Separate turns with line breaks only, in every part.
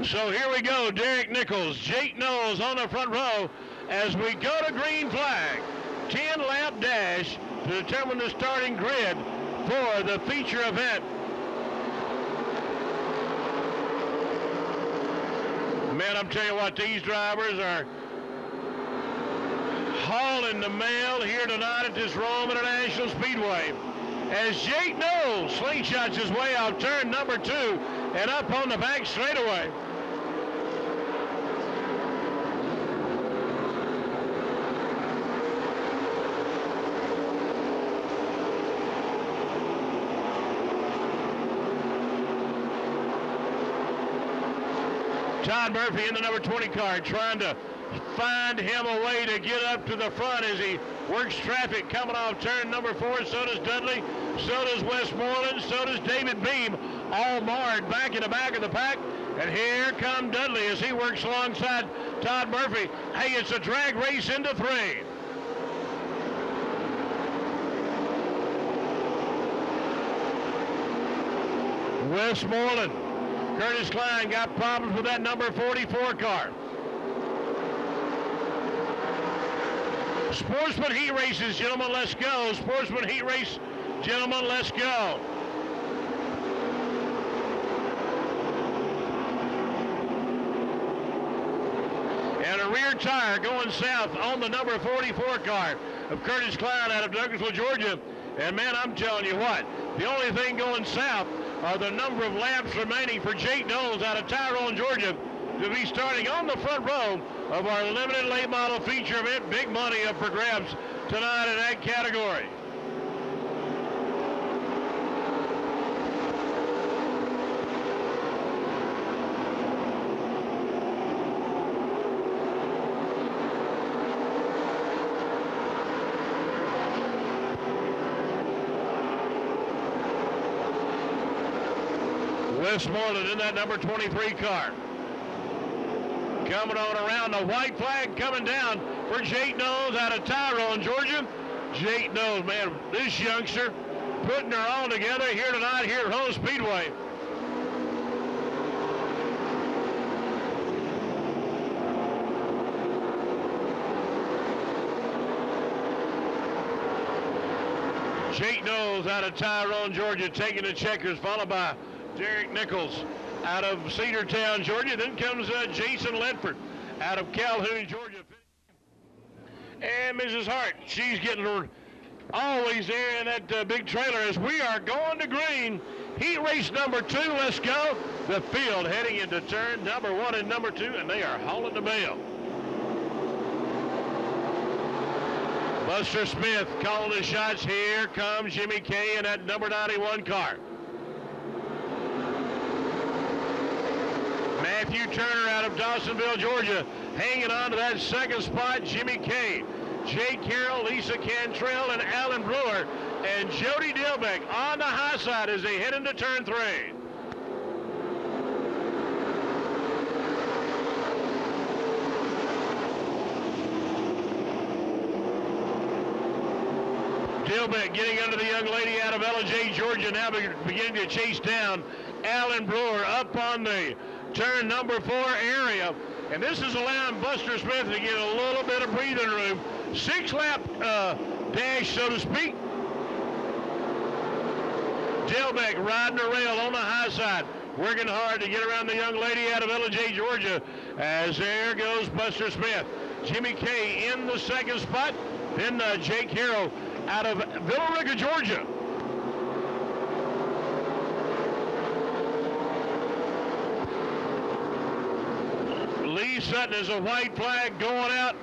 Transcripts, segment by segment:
So here we go, Derek Nichols, Jake Knowles on the front row as we go to green flag. 10-lap dash to determine the starting grid for the feature event. Man, I'm telling you what, these drivers are hauling the mail here tonight at this Rome International Speedway. As Jake Knowles slingshots his way out turn number 2 and up on the back straightaway. Todd Murphy in the number 20 car trying to find him a way to get up to the front as he works traffic coming off turn number 4. So does Dudley, so does Westmoreland, so does David Beam, all marred back in the back of the pack. And here comes Dudley as he works alongside Todd Murphy. Hey, it's a drag race into 3. Westmoreland, Curtis Klein got problems with that number 44 car. Sportsman heat races, gentlemen, let's go. Sportsman heat race, gentlemen, let's go. And a rear tire going south on the number 44 car of Curtis Klein out of Douglasville, Georgia. And man, I'm telling you what, the only thing going south are the number of laps remaining for Jake Knowles out of Tyrone, Georgia, to be starting on the front row of our limited late model feature event. Big money up for grabs tonight in that category. Westmoreland in that number 23 car. Coming on around, the white flag coming down for Jake Knowles out of Tyrone, Georgia. Jake Knowles, man, this youngster putting her all together here tonight here at Rome Speedway. Jake Knowles out of Tyrone, Georgia, taking the checkers, followed by Derek Nichols out of Cedartown, Georgia. Then comes Jason Ledford out of Calhoun, Georgia. And Mrs. Hart, she's getting her always there in that big trailer as we are going to green. Heat race number 2, let's go. The field heading into turn number 1 and number 2, and they are hauling the mail. Buster Smith calling the shots. Here comes Jimmy Kay in that number 91 car. Matthew Turner out of Dawsonville, Georgia, hanging on to that second spot. Jimmy Kay, Jake Carroll, Lisa Cantrell, and Alan Brewer, and Jody Dilbeck on the high side as they head into turn 3. Dilbeck getting under the young lady out of LJ, Georgia, now beginning to chase down Alan Brewer up on the turn number 4 area. And this is allowing Buster Smith to get a little bit of breathing room. 6-lap dash, so to speak. Dilbeck riding the rail on the high side, working hard to get around the young lady out of LJ, Georgia, as there goes Buster Smith. Jimmy Kay in the second spot, then Jake Harrow out of Villa Rica, Georgia. Lee Sutton is a white flag going out.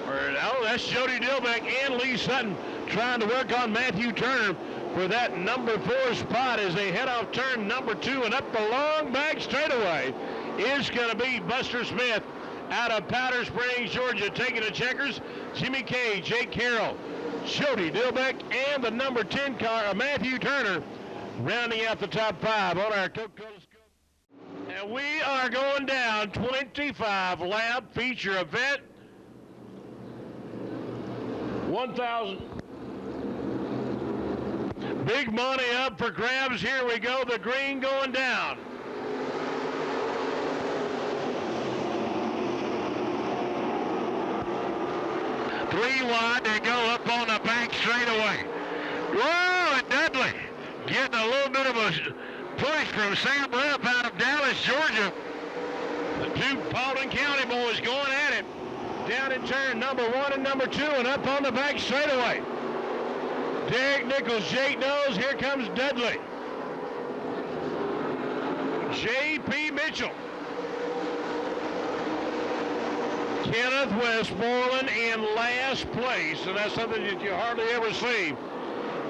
Oh, that's Jody Dilbeck and Lee Sutton trying to work on Matthew Turner for that number 4 spot as they head off turn number 2, and up the long back straightaway is going to be Buster Smith out of Powder Springs, Georgia, taking the checkers. Jimmy Kay, Jake Carroll, Jody Dilbeck, and the number 10 car, Matthew Turner, rounding out the top 5 on our Coca-Cola. And we are going down 25-lap feature event. 1,000. Big money up for grabs. Here we go. The green going down.
3 wide. They go up on the back straightaway. Whoa, and Dudley getting a little bit of a push from Sam Rupp out of Dallas, Georgia.
The two Paulding County boys going at it. Down in turn number 1 and number 2 and up on the back straightaway. Derek Nichols, Jake Knowles, here comes Dudley. J.P. Mitchell. Kenneth Westmoreland in last place, and that's something that you hardly ever see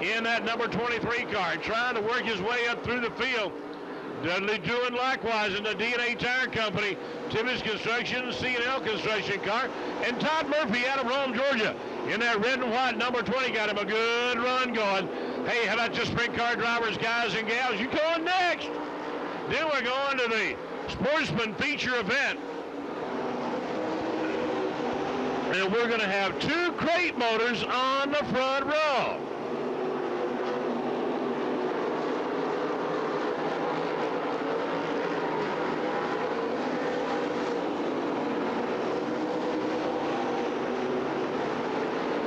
in that number 23 car, trying to work his way up through the field. Dudley doing likewise in the DNA Tire Company, Timmons Construction, C&L Construction car, and Todd Murphy out of Rome, Georgia, in that red and white number 20. Got him a good run going. Hey, how about your sprint car drivers, guys and gals? You going next? Then we're going to the Sportsman feature event. And we're going to have 2 crate motors on the front row.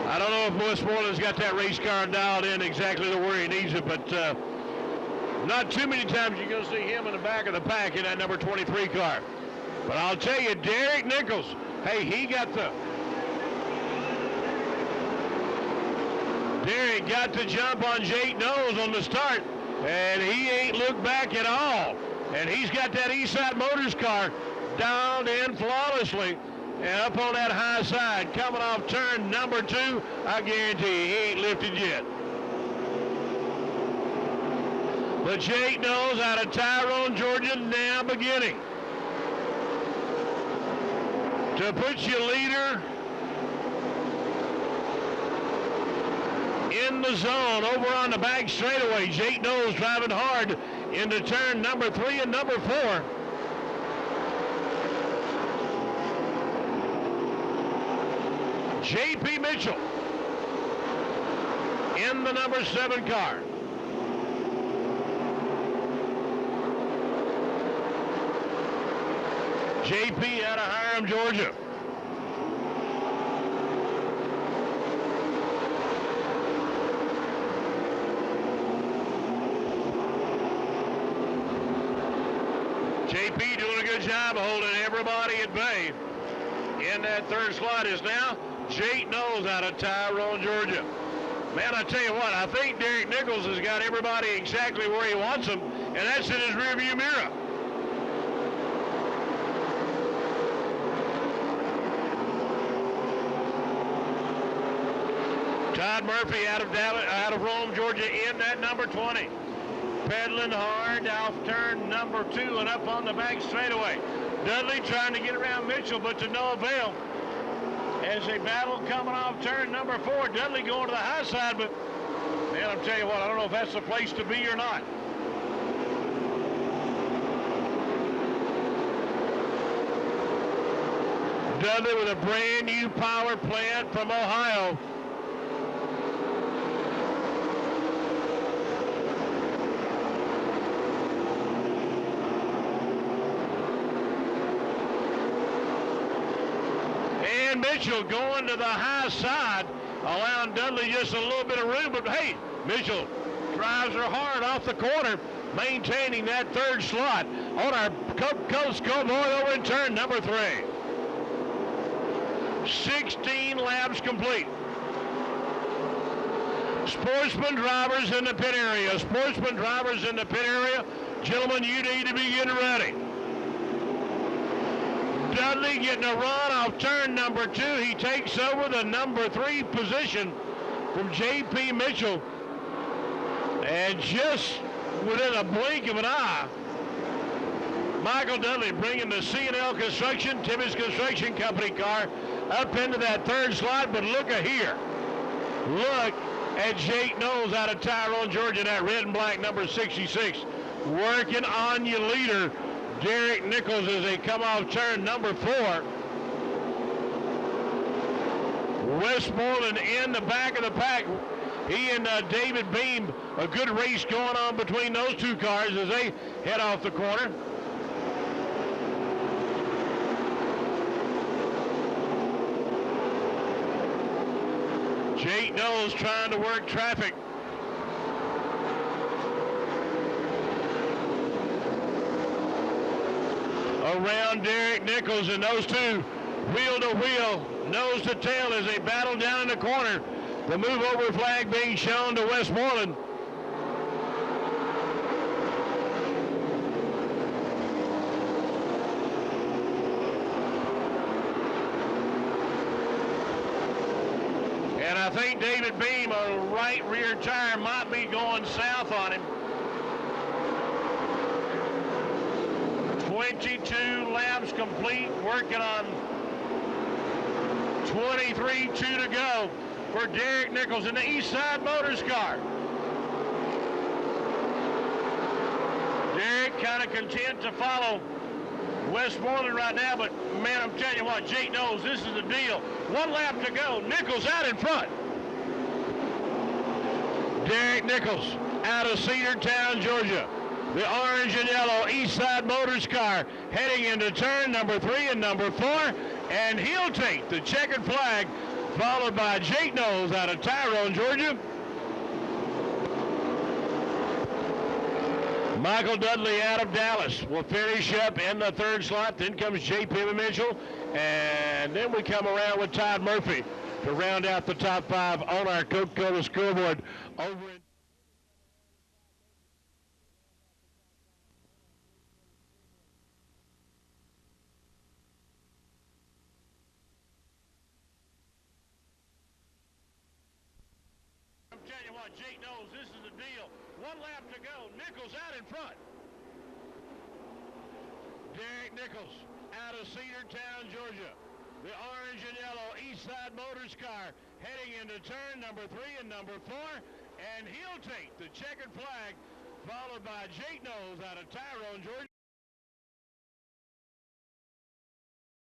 I don't know if Westmoreland's got that race car dialed in exactly to where he needs it, but not too many times you're going to see him in the back of the pack in that number 23 car. But I'll tell you, Derek Nichols, hey, Derek got the jump on Jake Knowles on the start, and he ain't looked back at all. And he's got that Eastside Motors car dialed in flawlessly. And up on that high side, coming off turn number 2, I guarantee you, he ain't lifted yet. But Jake Knowles out of Tyrone, Georgia, now beginning to put your leader in the zone over on the back straightaway. Jake Knowles driving hard into turn number 3 and number 4. J.P. Mitchell in the number 7 car. J.P. out of Hiram, Georgia. J.P. doing a good job of holding everybody at bay. In that third slot is now Jake Knowles out of Tyrone, Georgia. Man, I tell you what, I think Derek Nichols has got everybody exactly where he wants them, and that's in his rearview mirror. Todd Murphy out of Rome, Georgia, in that number 20. Pedaling hard off turn number 2 and up on the back straightaway. Dudley trying to get around Mitchell, but to no avail. As they battle coming off turn number 4, Dudley going to the high side, but man, I'll tell you what, I don't know if that's the place to be or not. Dudley with a brand new power plant from Ohio. And Mitchell going to the high side, allowing Dudley just a little bit of room, but hey, Mitchell drives her hard off the corner, maintaining that third slot on our Coast Cowboy over in turn number 3. 16 laps complete. Sportsman drivers in the pit area. Sportsman drivers in the pit area. Gentlemen, you need to be getting ready. Dudley getting a run off turn number 2. He takes over the number 3 position from J.P. Mitchell. And just within a blink of an eye, Michael Dudley bringing the C&L Construction, Timmons Construction Company car up into that third slot. But look at here. Look at Jake Knowles out of Tyrone, Georgia, that red and black number 66. Working on your leader, Derek Nichols, as they come off turn number 4. Westmoreland in the back of the pack. He and David Beam, a good race going on between those two cars as they head off the corner. Jake Knowles trying to work traffic. Around Derek Nichols, and those two wheel to wheel, nose to tail as they battle down in the corner. The move over flag being shown to Westmoreland. And I think David Beam, a right rear tire, might be going south on him. 22 laps complete, working on 23-2 to go for Derek Nichols in the East Side Motors car. Derek kind of content to follow Westmoreland right now, but man, I'm telling you what, Jake knows this is the deal. 1 lap to go. Nichols out in front. Derek Nichols out of Cedartown, Georgia. The orange and yellow East Side Motors car heading into turn number 3 and number 4, and he'll take the checkered flag, followed by Jake Knowles out of Tyrone, Georgia. Michael Dudley out of Dallas will finish up in the 3rd slot. Then comes J.P. Mitchell, and then we come around with Todd Murphy to round out the top 5 on our Coca-Cola scoreboard over in Jake knows this is the deal. 1 lap to go. Nichols out in front. Derek Nichols out of Cedartown, Georgia. The orange and yellow East Side Motors car heading into turn number 3 and number 4. And he'll take the checkered flag, followed by Jake Knowles out of Tyrone, Georgia.